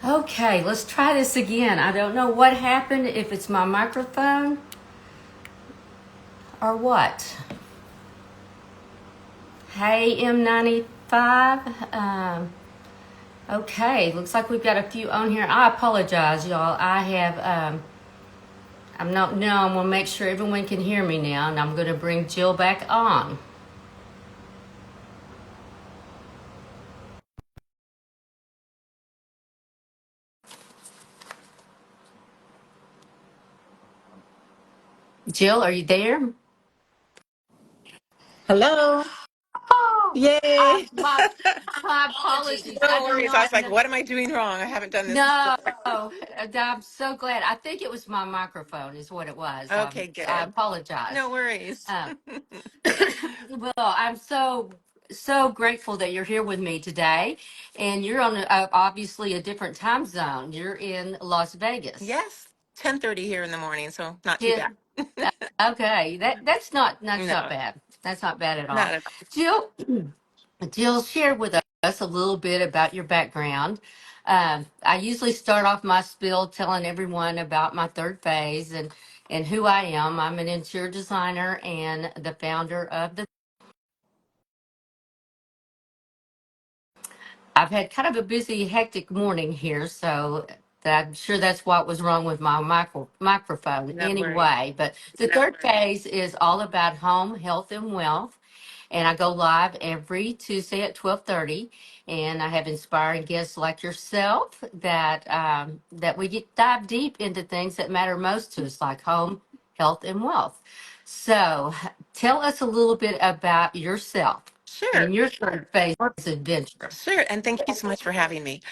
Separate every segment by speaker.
Speaker 1: Okay, let's try this again. I don't know what happened, if it's my microphone or what. Hey, M95. Okay, looks like we've got a few on here. I apologize, y'all. I'm not, no, I'm going to make sure everyone can hear me now, and I'm going to bring Jill back on. Jill, are you there?
Speaker 2: Hello.
Speaker 1: Oh,
Speaker 2: Yay.
Speaker 1: my apologies. I
Speaker 2: No
Speaker 1: do
Speaker 2: worries. I was
Speaker 1: not
Speaker 2: like,
Speaker 1: know.
Speaker 2: what am I doing wrong? I haven't done this
Speaker 1: No,
Speaker 2: before.
Speaker 1: I'm so glad. I think it was my microphone, is what it was.
Speaker 2: Okay,
Speaker 1: I
Speaker 2: good.
Speaker 1: apologize.
Speaker 2: No worries.
Speaker 1: Um, well, I'm so grateful that you're here with me today, and you're on obviously a different time zone. You're in Las Vegas.
Speaker 2: Yes, 10:30 here in the morning, so not too
Speaker 1: Yeah.
Speaker 2: bad.
Speaker 1: Okay, that's not
Speaker 2: No,
Speaker 1: bad. That's not bad at
Speaker 2: not
Speaker 1: all.
Speaker 2: at all.
Speaker 1: Jill, Jill, share with us a little bit about your background. I usually start off my spiel telling everyone about my third phase and who I am. I'm an interior designer and the founder of the. I've had kind of a busy, hectic morning here, so I'm sure that's what was wrong with my microphone
Speaker 2: No worries.
Speaker 1: anyway. But the third phase is all about home, health, and wealth. And I go live every Tuesday at 12:30, and I have inspiring guests like yourself that we get dive deep into things that matter most to us, like home, health, and wealth. So, tell us a little bit about yourself
Speaker 2: Sure.
Speaker 1: and your third phase adventure.
Speaker 2: Sure, and thank you so much for having me.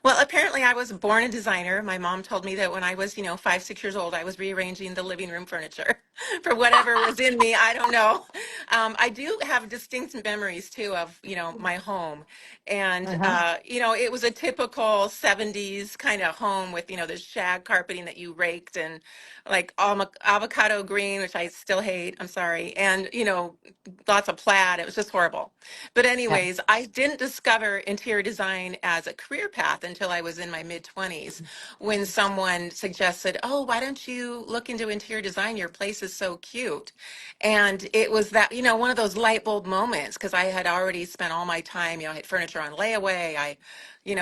Speaker 2: Well, apparently I was born a designer. My mom told me that when I was, 5, 6 years old, I was rearranging the living room furniture for whatever was in me. I don't know. I do have distinct memories too of, my home. And,
Speaker 1: Uh-huh.
Speaker 2: it was a typical 70s kind of home with, the shag carpeting that you raked and like avocado green, which I still hate. I'm sorry. And, lots of plaid. It was just horrible. But
Speaker 1: Yeah.
Speaker 2: anyways, I didn't discover interior design as a career path until I was in my mid 20s when someone suggested, "Oh, why don't you look into interior design? Your place is so cute." And it was that, one of those light bulb moments because I had already spent all my time, I had furniture on layaway. I,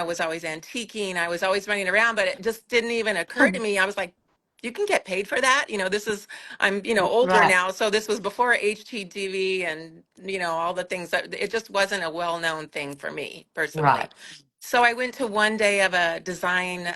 Speaker 2: was always antiquing. I was always running around, but it just didn't even occur to me. I was like, you can get paid for that. This is I'm, older
Speaker 1: Right.
Speaker 2: now, so this was before HGTV and, all the things that it just wasn't a well-known thing for me
Speaker 1: Right.
Speaker 2: personally. So I went to one day of a design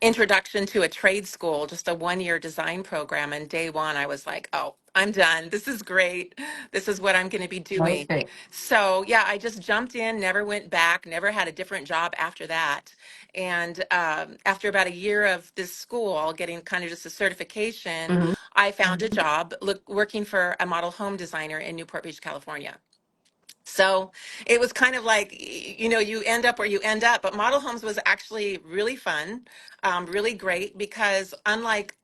Speaker 2: introduction to a trade school, just a 1 year design program. And day one, I was like, oh, I'm done. This is great. This is what I'm going to be doing.
Speaker 1: Okay.
Speaker 2: So, yeah, I just jumped in, never went back, never had a different job after that. And after about a year of this school, getting kind of just a certification,
Speaker 1: Mhm.
Speaker 2: I found a job working for a model home designer in Newport Beach, California. So it was kind of like, you end up where you end up. But model homes was actually really fun, really great because unlike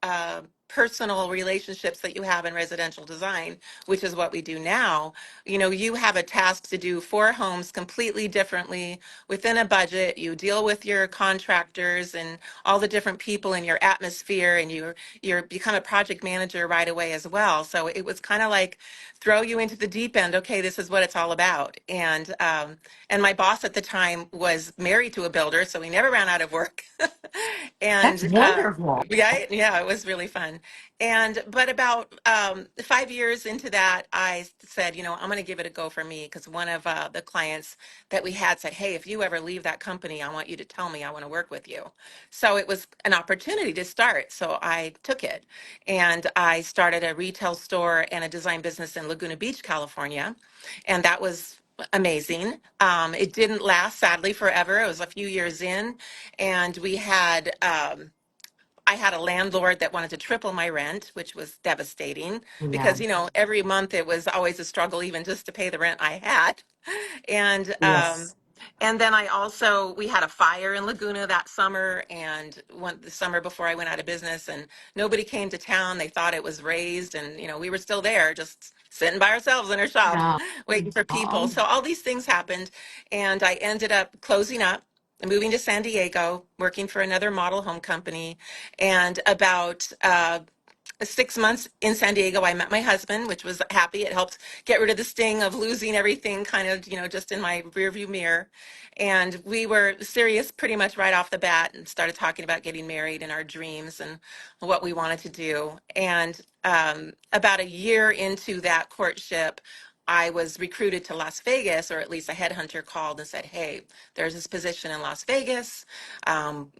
Speaker 2: personal relationships that you have in residential design, which is what we do now, you have a task to do 4 homes completely differently within a budget. You deal with your contractors and all the different people in your atmosphere, and you're become a project manager right away as well. So it was kind of like throw you into the deep end. Okay, this is what it's all about. And my boss at the time was married to a builder, so we never ran out of work.
Speaker 1: That's
Speaker 2: and
Speaker 1: wonderful.
Speaker 2: yeah, it was really fun. But about 5 years into that, I said, I'm going to give it a go for me because one of the clients that we had said, hey, if you ever leave that company, I want you to tell me. I want to work with you. So it was an opportunity to start. So I took it and I started a retail store and a design business in Laguna Beach, California. And that was amazing. It didn't last, sadly, forever. It was a few years in, and I had a landlord that wanted to triple my rent, which was devastating because,
Speaker 1: Yeah.
Speaker 2: every month it was always a struggle, even just to pay the rent I had. And
Speaker 1: Yes.
Speaker 2: and then we had a fire in Laguna that summer, and the summer before I went out of business, and nobody came to town. They thought it was raised, and we were still there, just sitting by ourselves in our shop,
Speaker 1: No.
Speaker 2: waiting for people.
Speaker 1: Oh,
Speaker 2: So all these things happened, and I ended up closing up moving to San Diego, working for another model home company. And about 6 months in San Diego, I met my husband, which was happy. It helped get rid of the sting of losing everything kind of, just in my rearview mirror. And we were serious pretty much right off the bat and started talking about getting married and our dreams and what we wanted to do. And about a year into that courtship, I was recruited to Las Vegas, or at least a headhunter called and said, "Hey, there's this position in Las Vegas.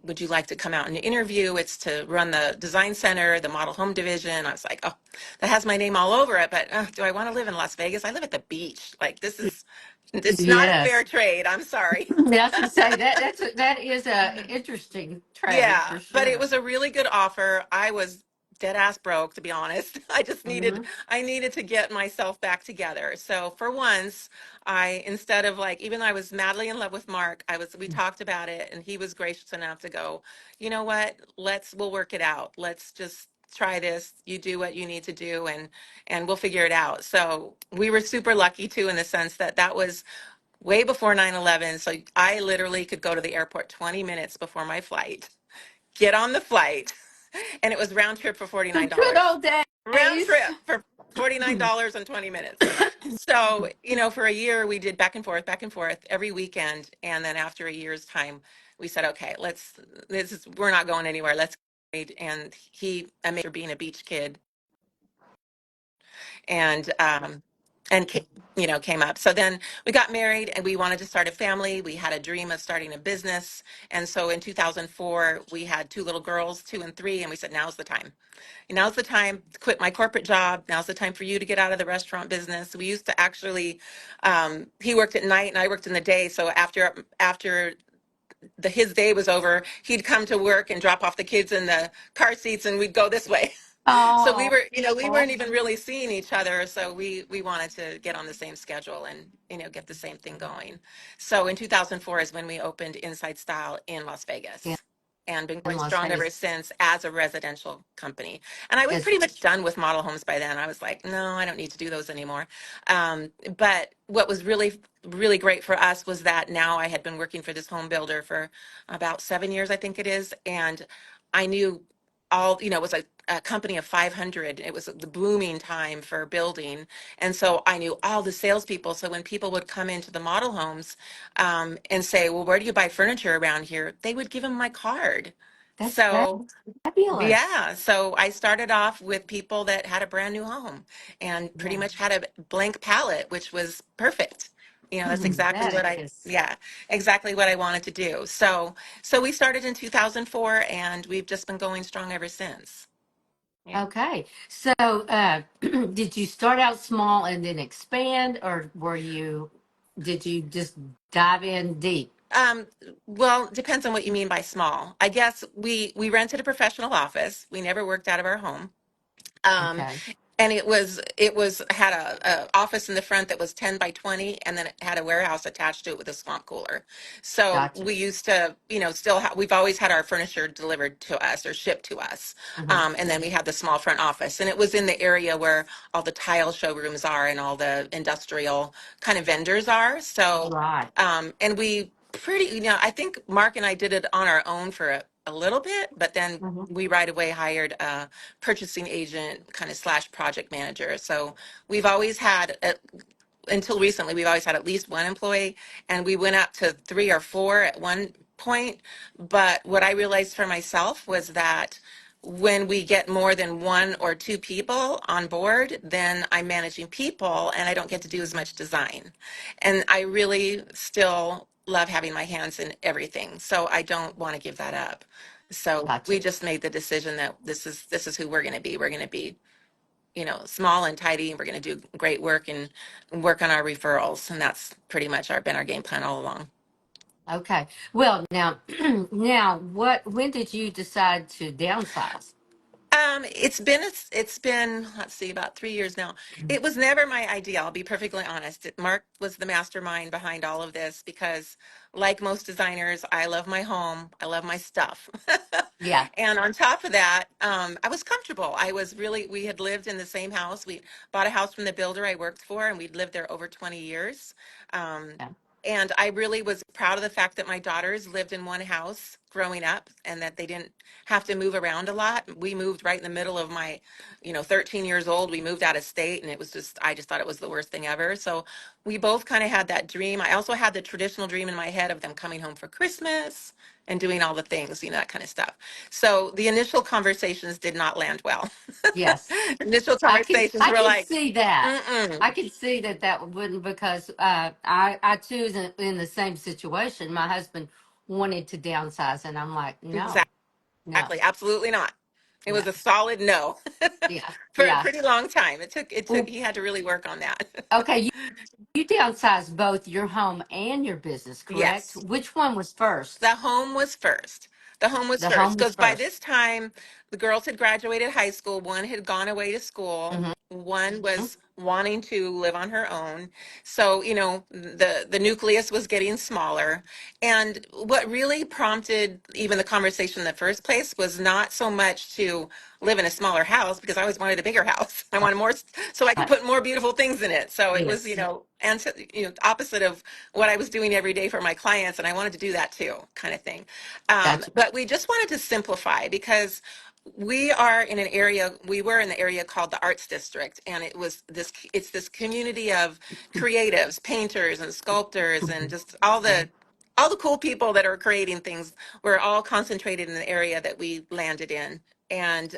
Speaker 2: Would you like to come out and interview? It's to run the design center, the model home division." I was like, "Oh, that has my name all over it, but do I want to live in Las Vegas? I live at the beach. Like, it's not a fair
Speaker 1: Yes.
Speaker 2: trade. I'm sorry."
Speaker 1: That's to say that is a interesting trade
Speaker 2: Yeah,
Speaker 1: for
Speaker 2: but it
Speaker 1: sure.
Speaker 2: was a really good offer. I was dead ass broke, to be honest.
Speaker 1: Hmm.
Speaker 2: I needed to get myself back together. So for once, instead of like, even though I was madly in love with Mark, we talked about it and he was gracious enough to go, "You know what? We'll work it out. Let's just try this. You do what you need to do and we'll figure it out." So we were super lucky too, in the sense that that was way before 9/11. So I literally could go to the airport 20 minutes before my flight, get on the flight, and it was round trip for
Speaker 1: The good
Speaker 2: $49.
Speaker 1: old
Speaker 2: Round
Speaker 1: days.
Speaker 2: trip for $49 and 20 minutes. So, for a year we did back and forth every weekend. And then after a year's time, we said, "Okay, we're not going anywhere. Let's get married." And I made sure being a beach kid and came up. So then we got married and we wanted to start a family. We had a dream of starting a business. And so in 2004, we had two little girls, 2 and 3, and we said, "Now's the time. Now's the time to quit my corporate job. Now's the time for you to get out of the restaurant business." We used to actually, he worked at night and I worked in the day. So after his day was over, he'd come to work and drop off the kids in the car seats and we'd go this way. So
Speaker 1: Oh,
Speaker 2: we weren't even really seeing each other. So we wanted to get on the same schedule and, get the same thing going. So in 2004 is when we opened Inside Style in Las
Speaker 1: in
Speaker 2: Vegas and been going
Speaker 1: Las
Speaker 2: strong ever
Speaker 1: Vegas
Speaker 2: since as a residential company. And I was
Speaker 1: is
Speaker 2: pretty much done with model homes by then. I was like, "No, I don't need to do those anymore." But what was really, really great for us was that now I had been working for this home builder for about 7 years, I think it is. And I knew it was a company of 500. It was the booming time for building. And so I knew all the salespeople. So when people would come into the model homes and say, "Well, where do you buy furniture around here?" They would give them my card.
Speaker 1: that's
Speaker 2: So
Speaker 1: fabulous.
Speaker 2: yeah, so I started off with people that had a brand new home and pretty
Speaker 1: Yeah,
Speaker 2: much had a blank palette, which was perfect. That's exactly
Speaker 1: that
Speaker 2: what
Speaker 1: is.
Speaker 2: exactly what I wanted to do. So we started in 2004 and we've just been going strong ever since. Yeah.
Speaker 1: Okay. So, did you start out small and then expand, or did you just dive in deep?
Speaker 2: Um, well, depends on what you mean by small. I guess we rented a professional office. We never worked out of our home. Um,
Speaker 1: Okay.
Speaker 2: and it was had a office in the front that was 10 by 20, and then it had a warehouse attached to it with a swamp cooler. So
Speaker 1: Gotcha.
Speaker 2: we used to, we've always had our furniture delivered to us or shipped to us.
Speaker 1: Hmm.
Speaker 2: And then we had the small front office, and it was in the area where all the tile showrooms are and all the industrial kind of vendors are. So,
Speaker 1: Right.
Speaker 2: and I think Mark and I did it on our own for a little bit, but then
Speaker 1: Hmm.
Speaker 2: we right away hired a purchasing agent kind of slash project manager. So we've always had, until recently, we've always had at least one employee, and we went up to 3 or 4 at one point. But what I realized for myself was that when we get more than 1 or 2 people on board, then I'm managing people and I don't get to do as much design. And I really still love having my hands in everything. So I don't want to give that up. So we
Speaker 1: Gotcha.
Speaker 2: just made the decision that this is who we're going to be. We're going to be, small and tidy, and we're going to do great work and work on our referrals. And that's pretty much been our game plan all along.
Speaker 1: Okay. Well, now, when did you decide to downsize?
Speaker 2: It's been, let's see, about 3 years now. It was never my idea. I'll be perfectly honest. Mark was the mastermind behind all of this because, like most designers, I love my home. I love my stuff.
Speaker 1: Yeah.
Speaker 2: And on top of that, I was comfortable. We had lived in the same house. We bought a house from the builder I worked for, and we'd lived there over 20 years. Um,
Speaker 1: Yeah.
Speaker 2: And I really was proud of the fact that my daughters lived in one house growing up and that they didn't have to move around a lot. We moved right in the middle of my, 13 years old. We moved out of state and it was just, I just thought it was the worst thing ever. So we both kind of had that dream. I also had the traditional dream in my head of them coming home for Christmas and doing all the things, that kind of stuff. So the initial conversations did not land well.
Speaker 1: Yes.
Speaker 2: Initial
Speaker 1: I can
Speaker 2: conversations
Speaker 1: I
Speaker 2: were
Speaker 1: can
Speaker 2: like,
Speaker 1: see that. I
Speaker 2: mm-mm,
Speaker 1: can see that that wouldn't because I too is in the same situation. My husband wanted to downsize, and I'm like, no, no,
Speaker 2: exactly, absolutely not. It
Speaker 1: no,
Speaker 2: was a solid no
Speaker 1: yeah,
Speaker 2: for a
Speaker 1: yeah.
Speaker 2: pretty long time. It took,
Speaker 1: Well,
Speaker 2: he had to really work on that.
Speaker 1: okay, you downsized both your home and your business, correct?
Speaker 2: Yes.
Speaker 1: Which one was first?
Speaker 2: The home was first. The home was
Speaker 1: The
Speaker 2: first
Speaker 1: home was
Speaker 2: because by
Speaker 1: first.
Speaker 2: this time the girls had graduated high school. One had gone away to school.
Speaker 1: Mm-hmm.
Speaker 2: One was wanting to live on her own. So, the nucleus was getting smaller. And what really prompted even the conversation in the first place was not so much to live in a smaller house because I always wanted a bigger house. I wanted more so I could
Speaker 1: Right.
Speaker 2: put more beautiful things in it. So it was,
Speaker 1: Yes.
Speaker 2: and opposite of what I was doing every day for my clients, and I wanted to do that too, kind of thing.
Speaker 1: Gotcha.
Speaker 2: But we just wanted to simplify because we were in the area called the Arts District, and it's this community of creatives, painters and sculptors, and just all the cool people that are creating things were all concentrated in the area that we landed in. And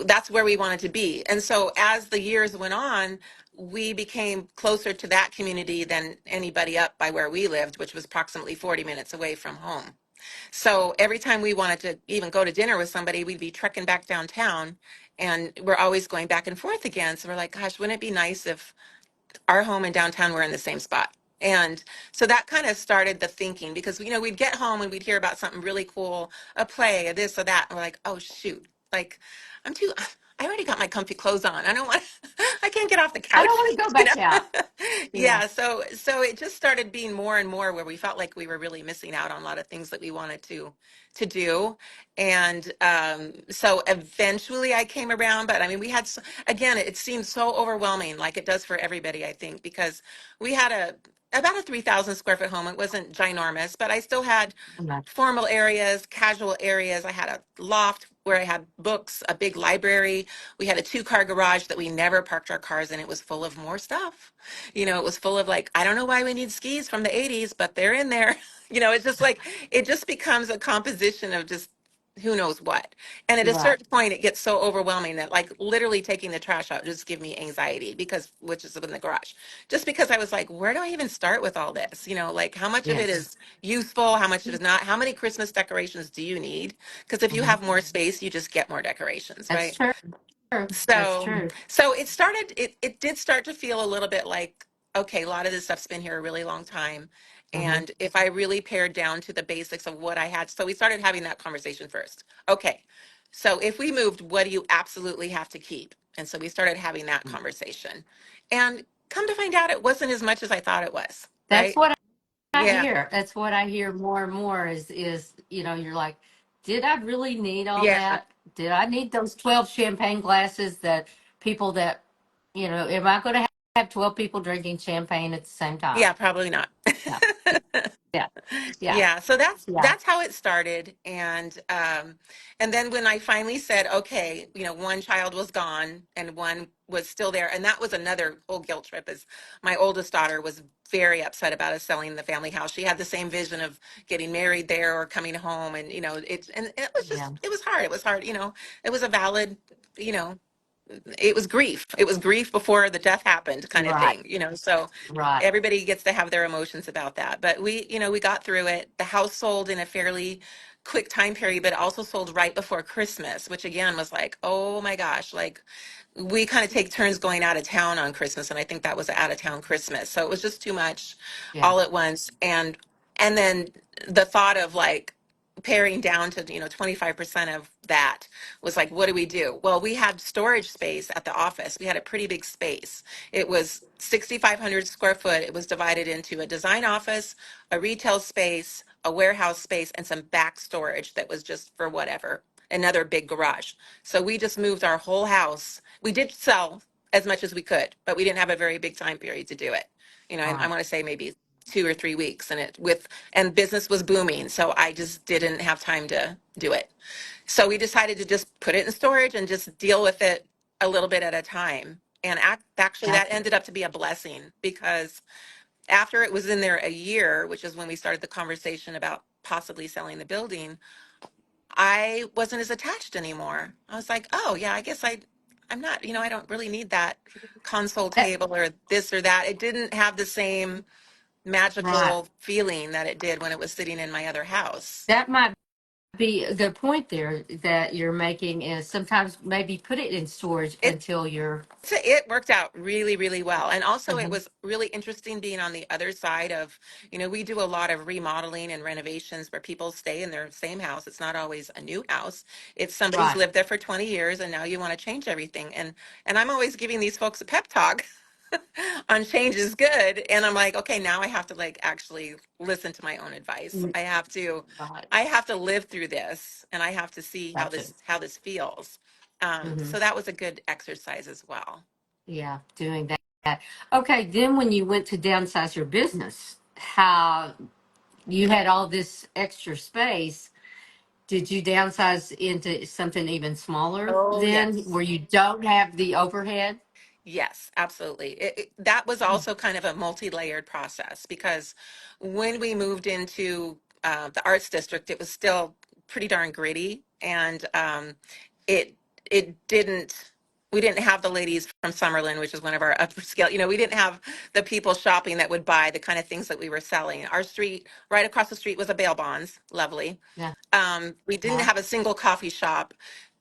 Speaker 2: that's where we wanted to be. And so as the years went on, we became closer to that community than anybody up by where we lived, which was approximately 40 minutes away from home. So every time we wanted to even go to dinner with somebody, we'd be trekking back downtown and we're always going back and forth again. So we're like, gosh, wouldn't it be nice if our home and downtown were in the same spot? And so that kind of started the thinking because, we'd get home and we'd hear about something really cool, a play, a this or that. And we're like, oh, shoot, like I already got my comfy clothes on. I don't want, I can't get off the
Speaker 1: I don't
Speaker 2: couch,
Speaker 1: want to go
Speaker 2: you know?
Speaker 1: back out. Yeah.
Speaker 2: Yeah. So it just started being more and more where we felt like we were really missing out on a lot of things that we wanted to do. And so eventually I came around, but I mean, again, it seemed so overwhelming, like it does for everybody, I think, because we had about a 3,000 square foot home. It wasn't ginormous, but I still had
Speaker 1: Okay.
Speaker 2: formal areas, casual areas. I had a loft where I had books, a big library. We had a 2-car garage that we never parked our cars in. It was full of more stuff. It was full of like, I don't know why we need skis from the 80s, but they're in there. It's just like, it just becomes a composition of just who knows what. And at a
Speaker 1: Right.
Speaker 2: certain point, it gets so overwhelming that like literally taking the trash out just give me anxiety which is in the garage, just because I was like, where do I even start with all this? Like how much of it
Speaker 1: Yes.
Speaker 2: is useful? How much of it is not? How many Christmas decorations do you need? Because if you
Speaker 1: Mhm.
Speaker 2: have more space, you just get more decorations,
Speaker 1: That's
Speaker 2: right?
Speaker 1: true. That's
Speaker 2: So,
Speaker 1: true.
Speaker 2: so it did start to feel a little bit like, okay, a lot of this stuff's been here a really long time.
Speaker 1: Hmm.
Speaker 2: And if I really pared down to the basics of what I had, so we started having that conversation first. Okay, so if we moved, what do you absolutely have to keep? And so we started having that conversation. And come to find out, it wasn't as much as I thought it was,
Speaker 1: That's
Speaker 2: right?
Speaker 1: what I
Speaker 2: Yeah,
Speaker 1: hear. That's what I hear more and more is you're like, did I really need all
Speaker 2: yeah,
Speaker 1: that? Did I need those 12 champagne glasses that people that, am I going to have 12 people drinking champagne at the same time?
Speaker 2: yeah, probably not.
Speaker 1: No. Yeah. Yeah.
Speaker 2: Yeah, so that's
Speaker 1: Yeah.
Speaker 2: that's how it started, and then when I finally said, okay, one child was gone and one was still there, and that was another whole guilt trip. Is my oldest daughter was very upset about us selling the family house. She had the same vision of getting married there or coming home, and it was
Speaker 1: Yeah.
Speaker 2: just it was hard. It was hard, it was a valid, you know it was grief. It was grief before the death happened kind of
Speaker 1: Right.
Speaker 2: thing. So
Speaker 1: Right.
Speaker 2: everybody gets to have their emotions about that. But we got through it. The house sold in a fairly quick time period, but it also sold right before Christmas, which again was like, oh my gosh, like we kind of take turns going out of town on Christmas. And I think that was an out of town Christmas. So it was just too much
Speaker 1: Yeah.
Speaker 2: all at once. And then the thought of like paring down to, 25% of that was like, what do we do? Well, we had storage space at the office. We had a pretty big space. It was 6,500 square foot. It was divided into a design office, a retail space, a warehouse space, and some back storage that was just for whatever, another big garage. So we just moved our whole house. We did sell as much as we could, but we didn't have a very big time period to do it. I
Speaker 1: Right.
Speaker 2: want to say maybe 2 or 3 weeks, and business was booming, so I just didn't have time to do it. So we decided to just put it in storage and just deal with it a little bit at a time. And actually, that
Speaker 1: Gotcha.
Speaker 2: ended up to be a blessing because after it was in there a year, which is when we started the conversation about possibly selling the building, I wasn't as attached anymore. I was like, oh yeah, I guess I'm not, I don't really need that console
Speaker 1: That,
Speaker 2: table or this or that. It didn't have the same
Speaker 1: right.
Speaker 2: magical feeling that it did when it was sitting in my other house.
Speaker 1: That might be a good point there that you're making, is sometimes maybe put it in storage
Speaker 2: It
Speaker 1: until you're.
Speaker 2: it worked out really, really well. And also it
Speaker 1: Mhm.
Speaker 2: was really interesting being on the other side of, we do a lot of remodeling and renovations where people stay in their same house. It's not always a new house. It's somebody who's
Speaker 1: Right.
Speaker 2: lived there for 20 years and now you want to change everything. And I'm always giving these folks a pep talk on change is good. And I'm like, okay, now I have to like actually listen to my own advice.
Speaker 1: Mm, right.
Speaker 2: I have to live through this and I have to see
Speaker 1: Gotcha.
Speaker 2: how this feels.
Speaker 1: Hmm.
Speaker 2: So that was a good exercise as well.
Speaker 1: Yeah, doing that. Okay, then when you went to downsize your business, how you had all this extra space, did you downsize into something even smaller
Speaker 2: Oh,
Speaker 1: then,
Speaker 2: yes.
Speaker 1: where you don't have the overhead?
Speaker 2: Yes, absolutely. That was also kind of a multi-layered process because when we moved into the arts district, it was still pretty darn gritty, and it it didn't. We didn't have the ladies from Summerlin, which is one of our upper scale. We didn't have the people shopping that would buy the kind of things that we were selling. Our street, right across the street, was a bail bonds. Lovely.
Speaker 1: Yeah.
Speaker 2: We didn't
Speaker 1: Yeah.
Speaker 2: have a single coffee shop.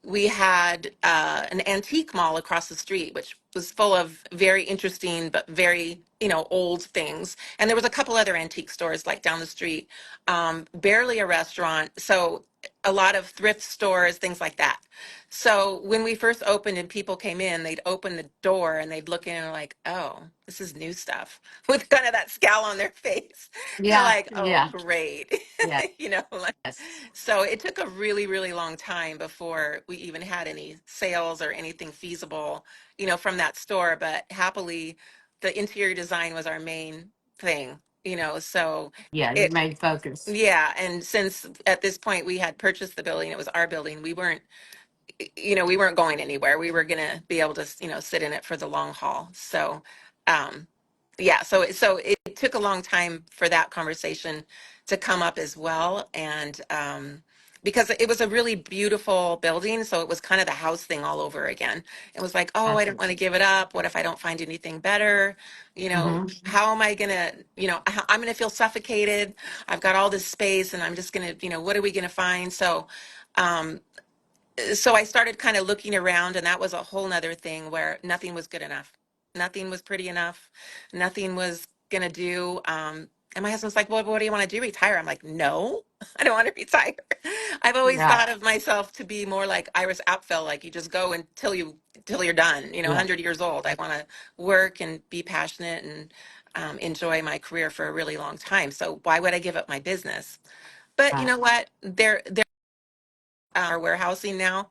Speaker 2: We had an antique mall across the street, which was full of very interesting but very, old things. And there was a couple other antique stores like down the street. Barely a restaurant. So a lot of thrift stores, things like that. So when we first opened and people came in, they'd open the door and they'd look in and like, oh, this is new stuff with kind of that scowl on their face. They're
Speaker 1: Yeah.
Speaker 2: like, oh,
Speaker 1: Yeah.
Speaker 2: great.
Speaker 1: Yeah.
Speaker 2: Like,
Speaker 1: Yes.
Speaker 2: so it took a really, really long time before we even had any sales or anything feasible, from that store. But happily, the interior design was our main thing, so
Speaker 1: Yeah, your
Speaker 2: it,
Speaker 1: main focus.
Speaker 2: yeah. And since at this point we had purchased the building, it was our building, we weren't going anywhere. We were going to be able to, sit in it for the long haul. So, um, yeah, so it took a long time for that conversation to come up as well. And because it was a really beautiful building, so it was kind of the house thing all over again. It was like, oh, I
Speaker 1: Gotcha.
Speaker 2: don't want to give it up. What if I don't find anything better?
Speaker 1: Mm-hmm.
Speaker 2: How am I gonna, I'm gonna feel suffocated. I've got all this space, and I'm just gonna, what are we gonna find? Um, so I started kind of looking around, and that was a whole nother thing where nothing was good enough. Nothing was pretty enough. Nothing was gonna do. And my husband's like, well, what do you want to do? Retire? I'm like, no, I don't want to retire. I've always
Speaker 1: Right.
Speaker 2: thought of myself to be more like Iris Apfel, like you just go until you're done,
Speaker 1: Yeah.
Speaker 2: 100 years old. I want to work and be passionate and enjoy my career for a really long time. So why would I give up my business? But you
Speaker 1: Right.
Speaker 2: know what? They're our warehousing now.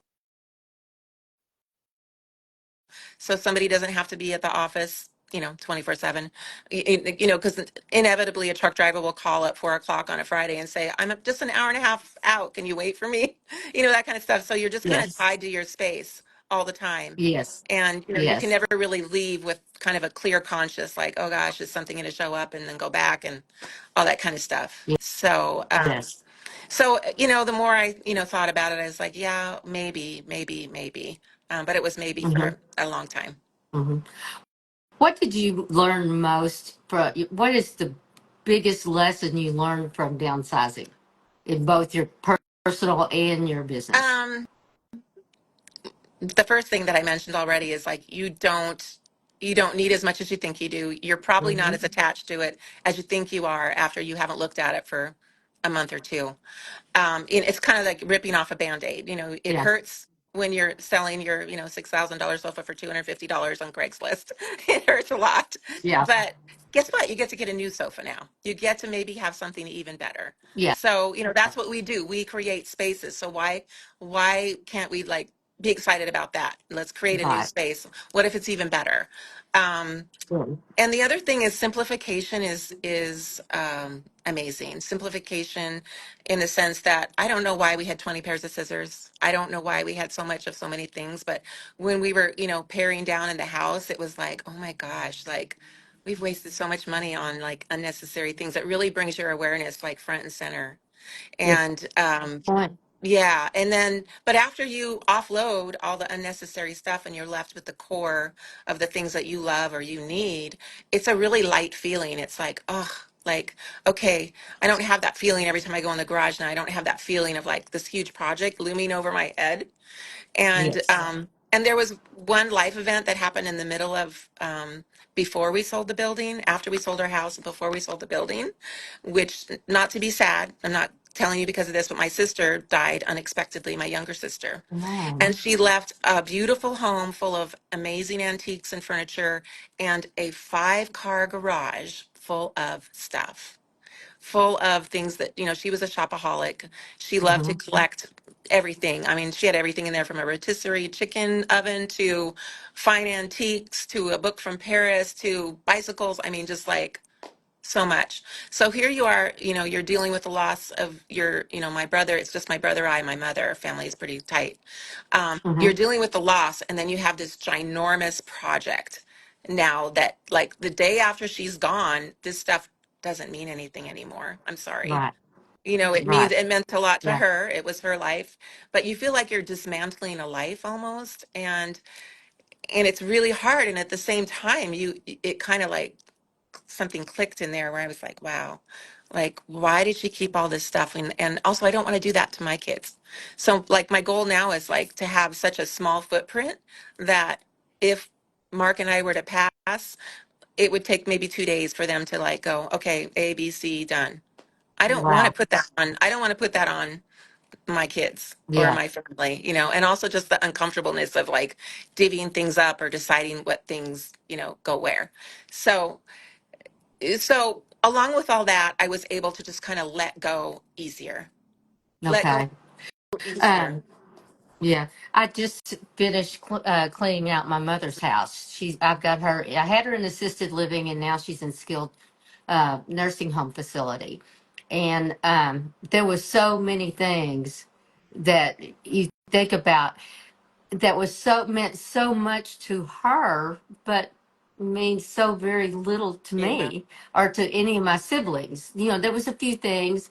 Speaker 2: So somebody doesn't have to be at the office 24/7. Because inevitably a truck driver will call at 4 o'clock on a Friday and say, I'm just an hour and a half out, can you wait for me? That kind of stuff. So you're just kind of
Speaker 1: Yes.
Speaker 2: tied to your space all the time.
Speaker 1: Yes.
Speaker 2: And you can
Speaker 1: Yes.
Speaker 2: never really leave with kind of a clear conscience, like, oh gosh, is something going to show up, and then go back and all that kind of stuff. So
Speaker 1: Yes.
Speaker 2: the more I thought about it, I was like, yeah, maybe, but it was maybe
Speaker 1: Mm-hmm.
Speaker 2: for a long time.
Speaker 1: Mm-hmm. What did you learn most from? What is the biggest lesson you learned from downsizing in both your personal and your business?
Speaker 2: Um, the first thing that I mentioned already is like you don't need as much as you think you do. You're probably not
Speaker 1: Mm-hmm.
Speaker 2: as attached to it as you think you are after you haven't looked at it for a month or two. It's kind of like ripping off a Band-Aid. It
Speaker 1: Yeah.
Speaker 2: hurts when you're selling your, $6,000 sofa for $250 on Craigslist. It hurts a lot.
Speaker 1: Yeah.
Speaker 2: But guess what? You get to get a new sofa now. You get to maybe have something even better.
Speaker 1: Yeah.
Speaker 2: So, that's what we do. We create spaces. So why can't we like be excited about that. Let's create a new
Speaker 1: Right.
Speaker 2: space. What if it's even better? Um,
Speaker 1: Good.
Speaker 2: and the other thing is simplification is amazing. Simplification in the sense that I don't know why we had 20 pairs of scissors. I don't know why we had so much of so many things, but when we were, paring down in the house, it was like, oh my gosh, like we've wasted so much money on like unnecessary things. That really brings your awareness like front and center.
Speaker 1: It's
Speaker 2: And
Speaker 1: point.
Speaker 2: yeah, and then, but after you offload all the unnecessary stuff and you're left with the core of the things that you love or you need, it's a really light feeling. It's like, okay, I don't have that feeling every time I go in the garage now. I don't have that feeling of like this huge project looming over my head.
Speaker 1: Yes.
Speaker 2: And there was one life event that happened in the middle of before we sold the building, after we sold our house, and before we sold the building, which not to be sad, I'm not telling you because of this, but my sister died unexpectedly, my younger sister.
Speaker 1: Oh.
Speaker 2: And she left a beautiful home full of amazing antiques and furniture and a 5-car garage full of stuff, full of things that, she was a shopaholic. She loved to
Speaker 1: Hmm.
Speaker 2: collect everything. I mean, she had everything in there from a rotisserie chicken oven to fine antiques to a book from Paris to bicycles. I mean, just like so much. So here you are, you're dealing with the loss of your, my brother. It's just my brother, my mother. Our family is pretty tight.
Speaker 1: Hmm.
Speaker 2: You're dealing with the loss, and then you have this ginormous project now that, like, the day after she's gone, this stuff doesn't mean anything anymore. I'm sorry.
Speaker 1: Right.
Speaker 2: It
Speaker 1: Right.
Speaker 2: meant a lot to
Speaker 1: Yeah.
Speaker 2: her. It was her life, but you feel like you're dismantling a life almost, and it's really hard. And at the same time, it kind of like something clicked in there where I was like, wow, like, why did she keep all this stuff? And also, I don't want to do that to my kids. So, like, my goal now is like to have such a small footprint that if Mark and I were to pass, it would take maybe 2 days for them to like go, okay, A, B, C, done. I don't want to
Speaker 1: Wow.
Speaker 2: put that on. I don't want to put that on my kids or
Speaker 1: Yeah.
Speaker 2: my family, and also just the uncomfortableness of like divvying things up or deciding what things, go where. So so along with all that, I was able to just kind of let go easier. Let go
Speaker 1: Okay.
Speaker 2: easier.
Speaker 1: Um, yeah. I just finished cleaning out my mother's house. I've got her, I had her in assisted living and now she's in skilled nursing home facility. And there was so many things that you think about that was so meant so much to her, but means so very little to
Speaker 2: Yeah.
Speaker 1: me or to any of my siblings. There was a few things,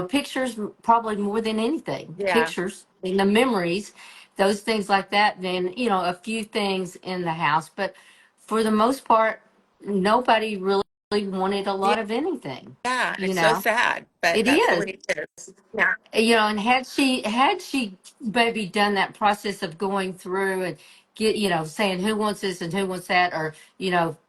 Speaker 1: pictures probably more than anything.
Speaker 2: Yeah.
Speaker 1: Pictures and the memories, those things like that. Then a few things in the house, but for the most part, nobody really wanted a
Speaker 2: Yeah.
Speaker 1: lot of anything.
Speaker 2: Yeah.
Speaker 1: You
Speaker 2: It's so
Speaker 1: know,
Speaker 2: sad, but
Speaker 1: it
Speaker 2: that's the
Speaker 1: is.
Speaker 2: way it is. Yeah.
Speaker 1: And had she maybe done that process of going through and saying who wants this and who wants that, or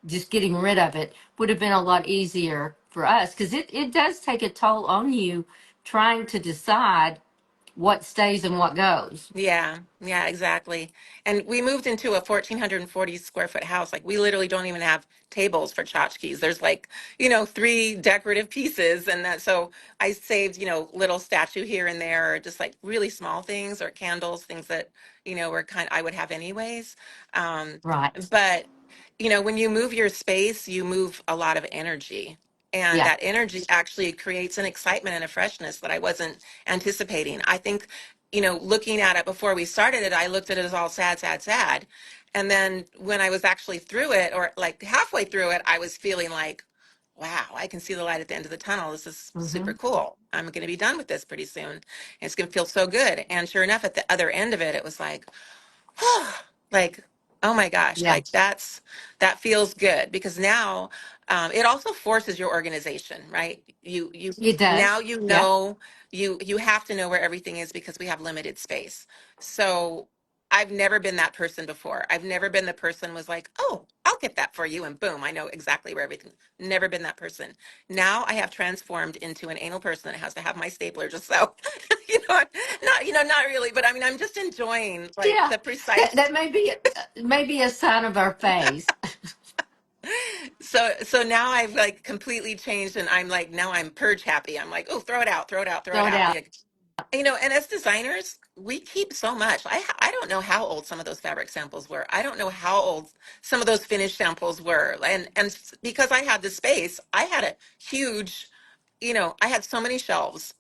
Speaker 1: just getting rid of it, would have been a lot easier for us, because it does take a toll on you trying to decide what stays and what goes.
Speaker 2: Yeah, yeah, exactly. And we moved into a 1,440 square foot house. Like we literally don't even have tables for tchotchkes. There's like, 3 decorative pieces and that. So I saved, little statue here and there, or just like really small things or candles, things that, were I would have anyways.
Speaker 1: Right.
Speaker 2: But, when you move your space, you move a lot of energy. And
Speaker 1: Yeah.
Speaker 2: that energy actually creates an excitement and a freshness that I wasn't anticipating. I think looking at it before we started it, I looked at it as all sad, sad, sad. And then when I was actually through it, or like halfway through it, I was feeling like, wow, I can see the light at the end of the tunnel. This is super
Speaker 1: Hmm.
Speaker 2: cool. I'm going to be done with this pretty soon. And it's going to feel so good. And sure enough, at the other end of it, it was like, like, oh my gosh,
Speaker 1: Yeah.
Speaker 2: like that feels good because now it also forces your organization, right? You
Speaker 1: It
Speaker 2: now
Speaker 1: does. Yeah.
Speaker 2: you have to know where everything is because we have limited space. So I've never been that person before. I've never been the person was like, oh, I'll get that for you, and boom, I know exactly where everything. Never been that person. Now I have transformed into an anal person that has to have my stapler just so you know, not really, but I mean, I'm just enjoying like
Speaker 1: Yeah.
Speaker 2: the
Speaker 1: That,
Speaker 2: precise.
Speaker 1: that may be a sign of our phase.
Speaker 2: So now I've like completely changed, and I'm like now I'm purge happy. I'm like, oh, throw it out, throw it out, throw it
Speaker 1: Throw it
Speaker 2: out.
Speaker 1: out.
Speaker 2: Like, And as designers, we keep so much. I don't know how old some of those fabric samples were. I don't know how old some of those finished samples were. And because I had the space, I had a huge, I had so many shelves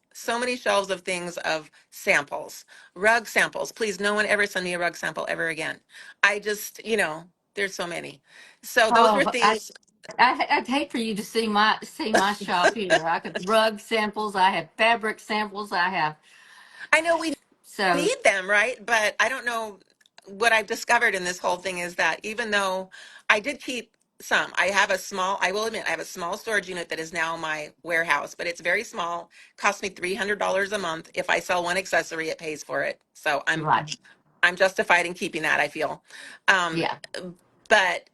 Speaker 2: of things of samples, rug samples. Please, no one ever send me a rug sample ever again. I just, there's so many. So those were
Speaker 1: Oh,
Speaker 2: things.
Speaker 1: I'd hate for you to see my shop here. I could rug samples. I have fabric samples. I have
Speaker 2: I know we
Speaker 1: so
Speaker 2: need them, right? But I don't know, what I've discovered in this whole thing is that even though I did keep some, I will admit, I have a small storage unit that is now my warehouse, but it's very small, costs me $300 a month. If I sell one accessory, it pays for it. So
Speaker 1: right.
Speaker 2: I'm justified in keeping that, I feel. Um,
Speaker 1: Yeah.
Speaker 2: but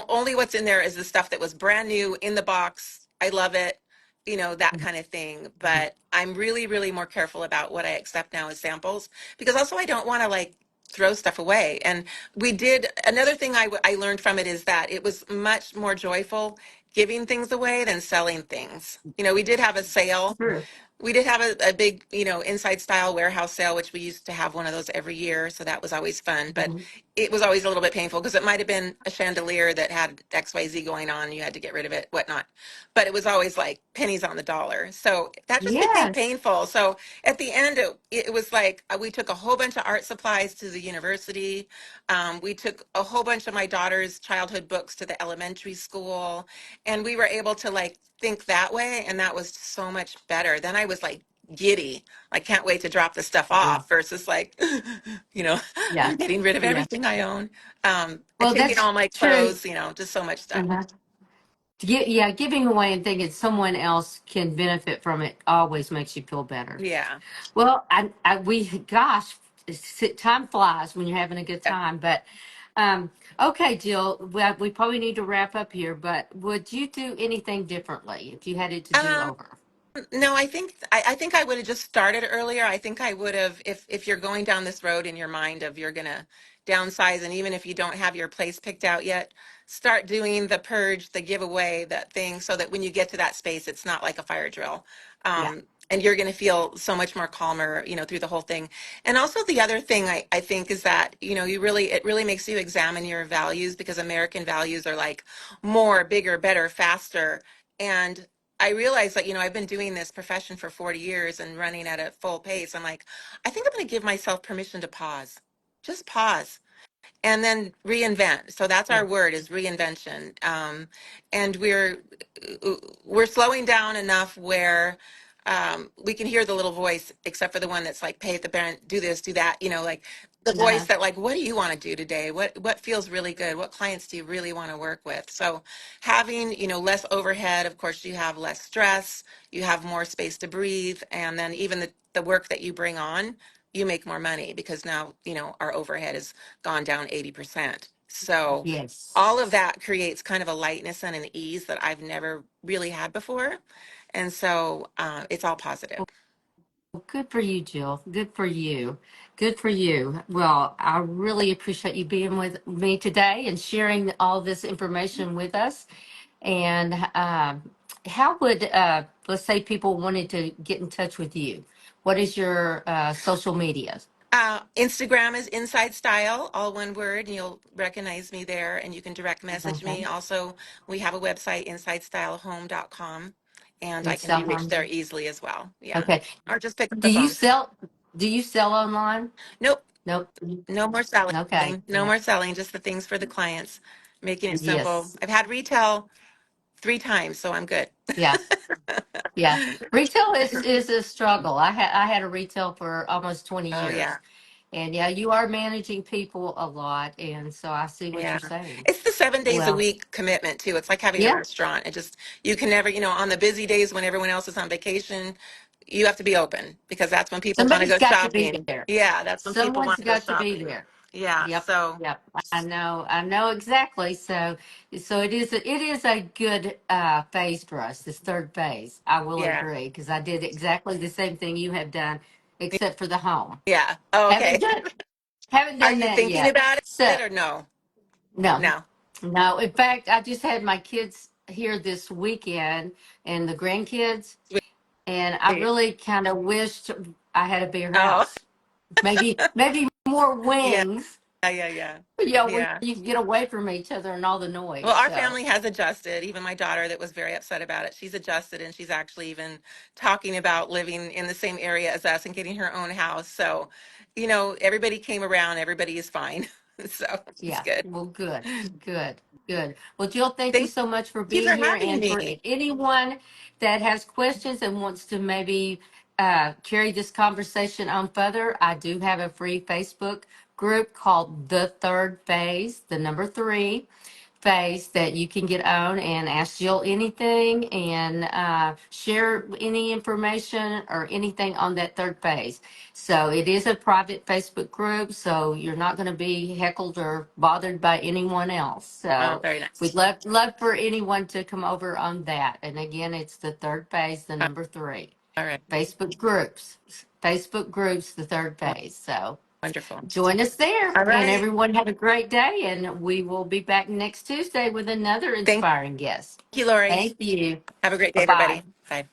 Speaker 2: only what's in there is the stuff that was brand new in the box. I love it, that kind of thing. But I'm really, really more careful about what I accept now as samples, because also I don't want to like throw stuff away. And another thing I learned from it is that it was much more joyful giving things away than selling things. We did have a sale.
Speaker 1: True.
Speaker 2: We did have a big, inside style warehouse sale, which we used to have one of those every year. So that was always fun, but
Speaker 1: Mhm.
Speaker 2: it was always a little bit painful because it might have been a chandelier that had XYZ going on. You had to get rid of it, whatnot. But it was always like pennies on the dollar. So that just became
Speaker 1: Yes.
Speaker 2: painful. So at the end, it was like we took a whole bunch of art supplies to the university. We took a whole bunch of my daughter's childhood books to the elementary school, and we were able to like think that way, and that was so much better. Then I was like giddy, I can't wait to drop the stuff
Speaker 1: Yeah.
Speaker 2: off, versus like,
Speaker 1: Yeah.
Speaker 2: I'm getting rid of
Speaker 1: Yeah.
Speaker 2: everything I own. And
Speaker 1: Well,
Speaker 2: taking
Speaker 1: that's
Speaker 2: all my
Speaker 1: true.
Speaker 2: clothes, just so much stuff.
Speaker 1: Uh-huh. Yeah, giving away and thinking someone else can benefit from it always makes you feel better.
Speaker 2: Yeah.
Speaker 1: Well, gosh, time flies when you're having a good time. But okay, Jill, we probably need to wrap up here. But would you do anything differently if you had it to do
Speaker 2: Um,
Speaker 1: over?
Speaker 2: No, I think I would have just started earlier. I think I would have, if you're going down this road in your mind of you're gonna downsize, and even if you don't have your place picked out yet, start doing the purge, the giveaway, that thing, so that when you get to that space, it's not like a fire drill.
Speaker 1: Yeah,
Speaker 2: And you're gonna feel so much more calmer, through the whole thing. And also the other thing I think is that, it really makes you examine your values, because American values are like more, bigger, better, faster. And I realized that, I've been doing this profession for 40 years and running at a full pace. I'm like, I think I'm going to give myself permission to pause. Just pause and then reinvent. So that's
Speaker 1: yeah,
Speaker 2: our word, is reinvention. And we're slowing down enough where we can hear the little voice, except for the one that's like, pay at the parent, do this, do that, like the voice
Speaker 1: uh-huh.
Speaker 2: that like, what do you want to do today? What feels really good? What clients do you really want to work with? So having, less overhead, of course, you have less stress, you have more space to breathe, and then even the work that you bring on, you make more money, because now, our overhead is gone down 80%. So all of
Speaker 1: Yes.
Speaker 2: that creates kind of a lightness and an ease that I've never really had before. And so it's all positive.
Speaker 1: Well, good for you, Jill. Good for you. Good for you. Well, I really appreciate you being with me today and sharing all this information with us. And how would, let's say, people wanted to get in touch with you? What is your social media?
Speaker 2: Instagram is Inside Style, all one word, and you'll recognize me there, and you can direct message
Speaker 1: Okay.
Speaker 2: me. Also, we have a website, insidestylehome.com, and I
Speaker 1: And
Speaker 2: can be
Speaker 1: sell
Speaker 2: reached
Speaker 1: them.
Speaker 2: there easily as well. Yeah.
Speaker 1: Okay.
Speaker 2: Or just pick up
Speaker 1: Do
Speaker 2: the
Speaker 1: you
Speaker 2: phone.
Speaker 1: sell? Do you sell online?
Speaker 2: Nope.
Speaker 1: Nope.
Speaker 2: No more selling.
Speaker 1: Okay.
Speaker 2: No more selling, just the things for the clients, making it simple.
Speaker 1: Yes.
Speaker 2: I've had retail 3 times, so I'm good.
Speaker 1: Yeah. Yeah. Retail is a struggle. I had a retail for almost 20
Speaker 2: Oh, yeah.
Speaker 1: years. And yeah, you are managing people a lot, and so I see what you're
Speaker 2: Yeah.
Speaker 1: saying.
Speaker 2: It's the 7 days a
Speaker 1: Well,
Speaker 2: week commitment too. It's like having a
Speaker 1: yeah.
Speaker 2: restaurant. You can never, on the busy days when everyone else is on vacation, you have to be open, because that's when people want to
Speaker 1: Somebody's
Speaker 2: go
Speaker 1: got to be
Speaker 2: shopping.
Speaker 1: there.
Speaker 2: Yeah, that's when people
Speaker 1: Someone's
Speaker 2: want to go
Speaker 1: got to be
Speaker 2: shopping.
Speaker 1: there.
Speaker 2: Yeah.
Speaker 1: Yep,
Speaker 2: So,
Speaker 1: yep. I know exactly. So it is a good phase for us. This third phase, I will
Speaker 2: yeah.
Speaker 1: agree, because I did exactly the same thing you have done, except for the home.
Speaker 2: Yeah. Oh,
Speaker 1: Haven't
Speaker 2: okay.
Speaker 1: done haven't
Speaker 2: Are
Speaker 1: done
Speaker 2: you
Speaker 1: that
Speaker 2: thinking
Speaker 1: yet.
Speaker 2: about
Speaker 1: So
Speaker 2: it or no?
Speaker 1: no,
Speaker 2: No.
Speaker 1: no. In fact, I just had my kids here this weekend and the grandkids, and I
Speaker 2: Sweet.
Speaker 1: really kind of wished I had a bigger
Speaker 2: Oh,
Speaker 1: house. Maybe more
Speaker 2: yeah,
Speaker 1: wings.
Speaker 2: yeah.
Speaker 1: Where
Speaker 2: Yeah.
Speaker 1: you can get away from each other and all the
Speaker 2: Well,
Speaker 1: noise.
Speaker 2: our
Speaker 1: So
Speaker 2: family has adjusted. Even my daughter, that was very upset about it, she's adjusted and she's actually even talking about living in the same area as us and getting her own house. So, everybody came around, everybody is fine. So it's
Speaker 1: yeah,
Speaker 2: good.
Speaker 1: well, good, good, good. Well, Jill, thank you
Speaker 2: Thank
Speaker 1: so much for
Speaker 2: you
Speaker 1: being
Speaker 2: for
Speaker 1: here.
Speaker 2: having
Speaker 1: And for
Speaker 2: me.
Speaker 1: anyone that has questions and wants to maybe carry this conversation on further, I do have a free Facebook group called The Third Phase, the number three phase, that you can get on and ask Jill anything and share any information or anything on that third phase. So it is a private Facebook group, so you're not going to be heckled or bothered by anyone else.
Speaker 2: Oh,
Speaker 1: So
Speaker 2: very nice.
Speaker 1: we'd love for anyone to come over on that. And again, it's the third phase, the
Speaker 2: Uh,
Speaker 1: number three.
Speaker 2: All right.
Speaker 1: Facebook groups, Facebook groups, the third phase. So
Speaker 2: Wonderful.
Speaker 1: join us there.
Speaker 2: All
Speaker 1: And
Speaker 2: right.
Speaker 1: everyone have a great day. And we will be back next Tuesday with another
Speaker 2: Thank
Speaker 1: inspiring guest.
Speaker 2: you, Lori.
Speaker 1: Thank you.
Speaker 2: Have a great day,
Speaker 1: Bye bye.
Speaker 2: everybody. Bye.